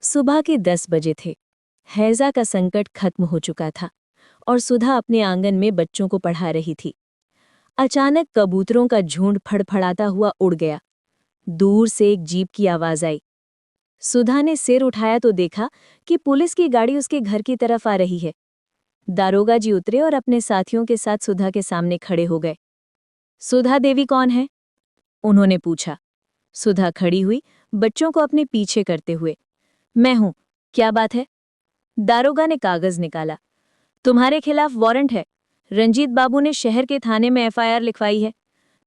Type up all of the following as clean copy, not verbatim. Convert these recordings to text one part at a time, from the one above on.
सुबह के 10 बजे थे। हैजा का संकट खत्म हो चुका था और सुधा अपने आंगन में बच्चों को पढ़ा रही थी। अचानक कबूतरों का झुंड फड़फड़ाता हुआ उड़ गया। दूर से एक जीप की आवाज आई। सुधा ने सिर उठाया तो देखा कि पुलिस की गाड़ी उसके घर की तरफ आ रही है। दारोगा जी उतरे और अपने साथियों के साथ सुधा के सामने खड़े हो गए। सुधा देवी कौन है? उन्होंने पूछा। सुधा खड़ी हुई, बच्चों को अपने पीछे करते हुए। मैं हूं, क्या बात है? दारोगा ने कागज निकाला। तुम्हारे खिलाफ वारंट है। रंजीत बाबू ने शहर के थाने में एफआईआर लिखवाई है।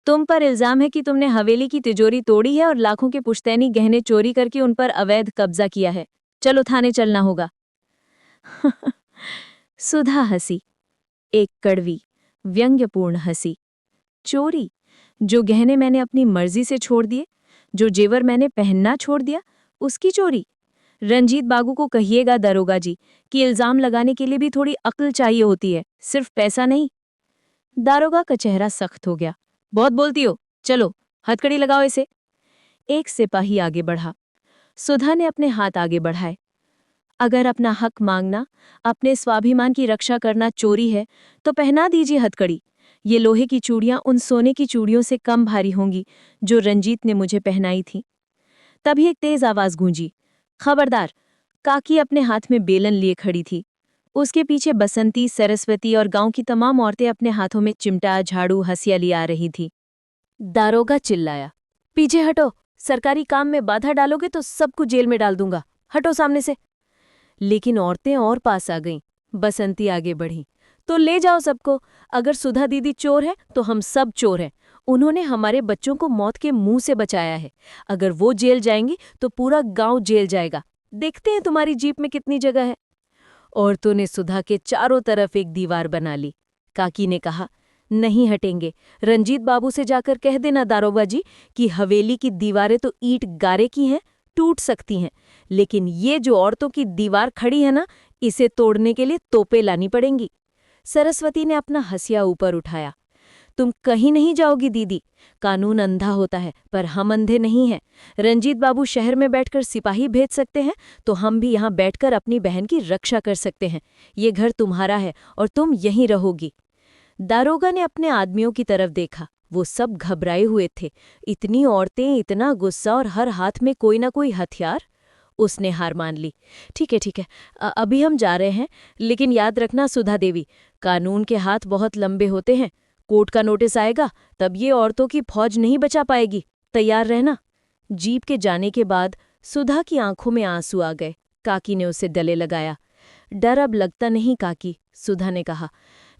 तुम पर इल्जाम है कि तुमने हवेली की तिजोरी तोड़ी है और लाखों के पुश्तैनी गहने चोरी करके उन पर अवैध कब्जा किया है। चलो थाने चलना होगा। सुधा हंसी, एक कड़वी, व्यंग्यपूर्ण हंसी। चोरी? जो गहने मैंने अपनी मर्जी से छोड़ दिए, जो जेवर मैंने पहनना छोड़ दिया, उसकी चोरी? रंजीत बाबू को कहिएगा दरोगा जी कि इल्जाम लगाने के लिए भी थोड़ी अक्ल चाहिए होती है, सिर्फ पैसा नहीं। दारोगा का चेहरा सख्त हो गया। बहुत बोलती हो, चलो हथकड़ी लगाओ इसे। एक सिपाही आगे बढ़ा। सुधा ने अपने हाथ आगे बढ़ाए। अगर अपना हक मांगना, अपने स्वाभिमान की रक्षा करना चोरी है तो पहना दीजिए हथकड़ी। ये लोहे की चूड़ियां उन सोने की चूड़ियों से कम भारी होंगी जो रंजीत ने मुझे पहनाई थी। तभी एक तेज आवाज गूंजी, खबरदार! काकी अपने हाथ में बेलन लिए खड़ी थी। उसके पीछे बसंती, सरस्वती और गांव की तमाम औरतें अपने हाथों में चिमटा, झाड़ू, हंसिया लिए आ रही थी। दारोगा चिल्लाया, पीछे हटो! सरकारी काम में बाधा डालोगे तो सबको जेल में डाल दूंगा। हटो सामने से। लेकिन औरतें और पास आ गईं। बसंती आगे बढ़ी। तो ले जाओ सबको। अगर सुधा दीदी चोर है तो हम सब चोर हैं। उन्होंने हमारे बच्चों को मौत के मुंह से बचाया है। अगर वो जेल जाएंगी तो पूरा गांव जेल जाएगा। देखते हैं तुम्हारी जीप में कितनी जगह है। औरतों ने सुधा के चारों तरफ एक दीवार बना ली। काकी ने कहा, नहीं हटेंगे। रंजीत बाबू से जाकर कह देना दारोगा जी कि हवेली की दीवारें तो ईंट गारे की हैं, टूट सकती हैं, लेकिन ये जो औरतों की दीवार खड़ी है ना, इसे तोड़ने के लिए तोपें लानी पड़ेंगी। सरस्वती ने अपना हंसिया ऊपर उठाया। तुम कहीं नहीं जाओगी दीदी। कानून अंधा होता है पर हम अंधे नहीं हैं। रंजीत बाबू शहर में बैठकर सिपाही भेज सकते हैं तो हम भी यहाँ बैठकर अपनी बहन की रक्षा कर सकते हैं। ये घर तुम्हारा है और तुम यहीं रहोगी। दारोगा ने अपने आदमियों की तरफ देखा। वो सब घबराए हुए थे। इतनी औरतें, इतना गुस्सा और हर हाथ में कोई ना कोई हथियार। उसने हार मान ली। ठीक है ठीक है, अभी हम जा रहे हैं, लेकिन याद रखना सुधा देवी, कानून के हाथ बहुत लंबे होते हैं। कोर्ट का नोटिस आएगा तब ये औरतों की फौज नहीं बचा पाएगी। तैयार रहना। जीप के जाने के बाद सुधा की आंखों में आंसू आ गए। काकी ने उसे गले लगाया। डर अब लगता नहीं काकी, सुधा ने कहा,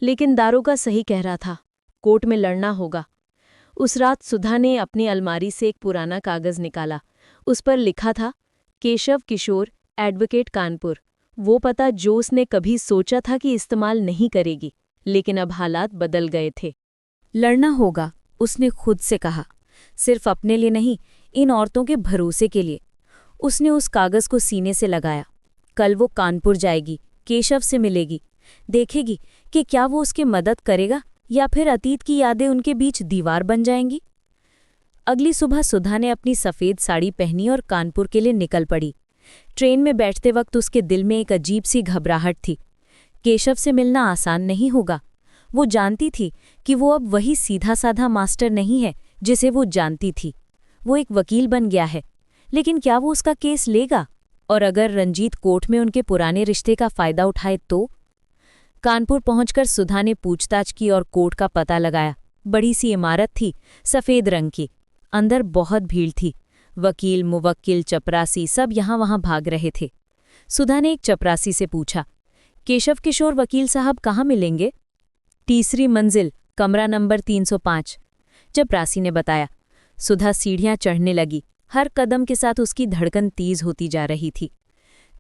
लेकिन दारोगा सही कह रहा था। कोर्ट में लड़ना होगा। उस रात सुधा ने अपनी अलमारी से एक पुराना कागज निकाला। उस पर लिखा था, केशव किशोर, एडवोकेट, कानपुर। वो पता जो उसने कभी सोचा था कि इस्तेमाल नहीं करेगी, लेकिन अब हालात बदल गए थे। लड़ना होगा, उसने खुद से कहा, सिर्फ अपने लिए नहीं, इन औरतों के भरोसे के लिए। उसने उस कागज को सीने से लगाया। कल वो कानपुर जाएगी, केशव से मिलेगी, देखेगी कि क्या वो उसकी मदद करेगा या फिर अतीत की यादें उनके बीच दीवार बन जाएंगी। अगली सुबह सुधा ने अपनी सफ़ेद साड़ी पहनी और कानपुर के लिए निकल पड़ी। ट्रेन में बैठते वक्त उसके दिल में एक अजीब सी घबराहट थी। केशव से मिलना आसान नहीं होगा। वो जानती थी कि वो अब वही सीधा साधा मास्टर नहीं है जिसे वो जानती थी। वो एक वकील बन गया है, लेकिन क्या वो उसका केस लेगा? और अगर रंजीत कोर्ट में उनके पुराने रिश्ते का फायदा उठाए तो? कानपुर पहुंचकर सुधा ने पूछताछ की और कोर्ट का पता लगाया। बड़ी सी इमारत थी, सफ़ेद रंग की। अंदर बहुत भीड़ थी। वकील, मुवक्किल, चपरासी सब यहाँ वहाँ भाग रहे थे। सुधा ने एक चपरासी से पूछा, केशव किशोर वकील साहब कहाँ मिलेंगे? तीसरी मंजिल, कमरा नंबर 305। चपरासी ने बताया। सुधा सीढ़ियाँ चढ़ने लगी। हर कदम के साथ उसकी धड़कन तेज होती जा रही थी।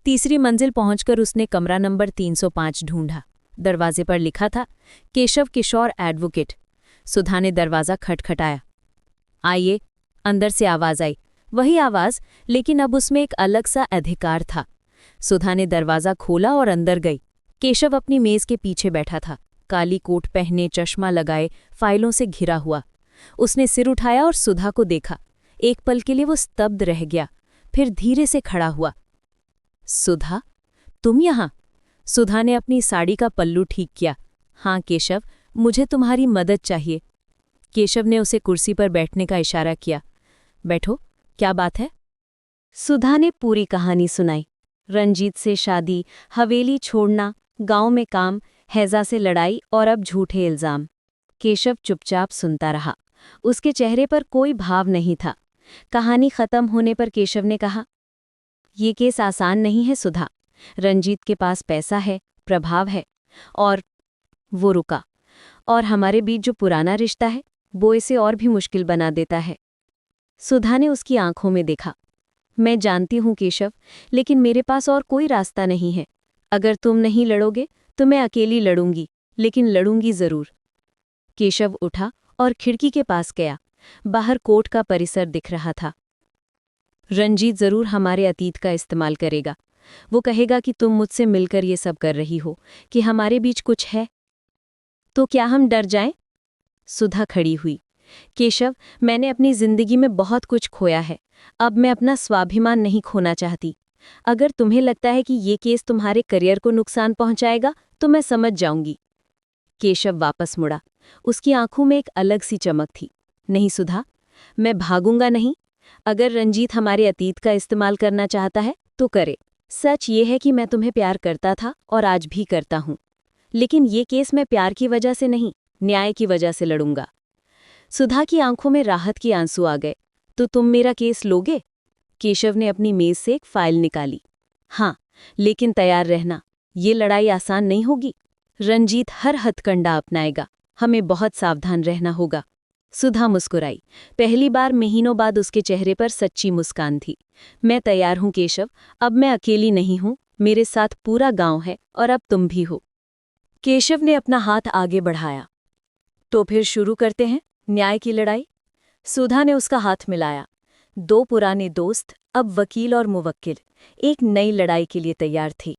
तीसरी मंजिल पहुंचकर उसने कमरा नंबर 305 ढूंढा। दरवाजे पर लिखा था, केशव किशोर, एडवोकेट। सुधा ने दरवाज़ा खटखटाया। आइए। अंदर से आवाज़ आई। वही आवाज़, लेकिन अब उसमें एक अलग सा अधिकार था। सुधा ने दरवाज़ा खोला और अंदर गई। केशव अपनी मेज़ के पीछे बैठा था, काली कोट पहने, चश्मा लगाए, फाइलों से घिरा हुआ। उसने सिर उठाया और सुधा को देखा। एक पल के लिए वो स्तब्ध रह गया, फिर धीरे से खड़ा हुआ। सुधा, तुम यहाँ? सुधा ने अपनी साड़ी का पल्लू ठीक किया। हाँ केशव, मुझे तुम्हारी मदद चाहिए। केशव ने उसे कुर्सी पर बैठने का इशारा किया। बैठो, क्या बात है? सुधा ने पूरी कहानी सुनाई। रंजीत से शादी, हवेली छोड़ना, गांव में काम, हैजा से लड़ाई और अब झूठे इल्जाम। केशव चुपचाप सुनता रहा। उसके चेहरे पर कोई भाव नहीं था। कहानी खत्म होने पर केशव ने कहा, ये केस आसान नहीं है सुधा। रंजीत के पास पैसा है, प्रभाव है, और वो रुका। और हमारे बीच जो पुराना रिश्ता है वो इसे और भी मुश्किल बना देता है। सुधा ने उसकी आंखों में देखा। मैं जानती हूं केशव, लेकिन मेरे पास और कोई रास्ता नहीं है। अगर तुम नहीं लड़ोगे तो मैं अकेली लड़ूंगी, लेकिन लड़ूंगी जरूर। केशव उठा और खिड़की के पास गया। बाहर कोर्ट का परिसर दिख रहा था। रंजीत जरूर हमारे अतीत का इस्तेमाल करेगा। वो कहेगा कि तुम मुझसे मिलकर ये सब कर रही हो, कि हमारे बीच कुछ है। तो क्या हम डर जाएं? सुधा खड़ी हुई। केशव, मैंने अपनी जिंदगी में बहुत कुछ खोया है। अब मैं अपना स्वाभिमान नहीं खोना चाहती। अगर तुम्हें लगता है कि ये केस तुम्हारे करियर को नुकसान पहुंचाएगा तो मैं समझ जाऊंगी। केशव वापस मुड़ा। उसकी आंखों में एक अलग सी चमक थी। नहीं सुधा, मैं भागूंगा नहीं। अगर रंजीत हमारे अतीत का इस्तेमाल करना चाहता है तो करे। सच ये है कि मैं तुम्हें प्यार करता था और आज भी करता हूं, लेकिन ये केस मैं प्यार की वजह से नहीं, न्याय की वजह से लड़ूंगा। सुधा की आंखों में राहत के आंसू आ गए। तो तुम मेरा केस लोगे? केशव ने अपनी मेज से एक फाइल निकाली। हाँ, लेकिन तैयार रहना, ये लड़ाई आसान नहीं होगी। रंजीत हर हथकंडा अपनाएगा। हमें बहुत सावधान रहना होगा। सुधा मुस्कुराई। पहली बार महीनों बाद उसके चेहरे पर सच्ची मुस्कान थी। मैं तैयार हूं केशव, अब मैं अकेली नहीं हूं, मेरे साथ पूरा गांव है और अब तुम भी हो। केशव ने अपना हाथ आगे बढ़ाया। तो फिर शुरू करते हैं न्याय की लड़ाई। सुधा ने उसका हाथ मिलाया। दो पुराने दोस्त, अब वकील और मुवक्किल, एक नई लड़ाई के लिए तैयार थे।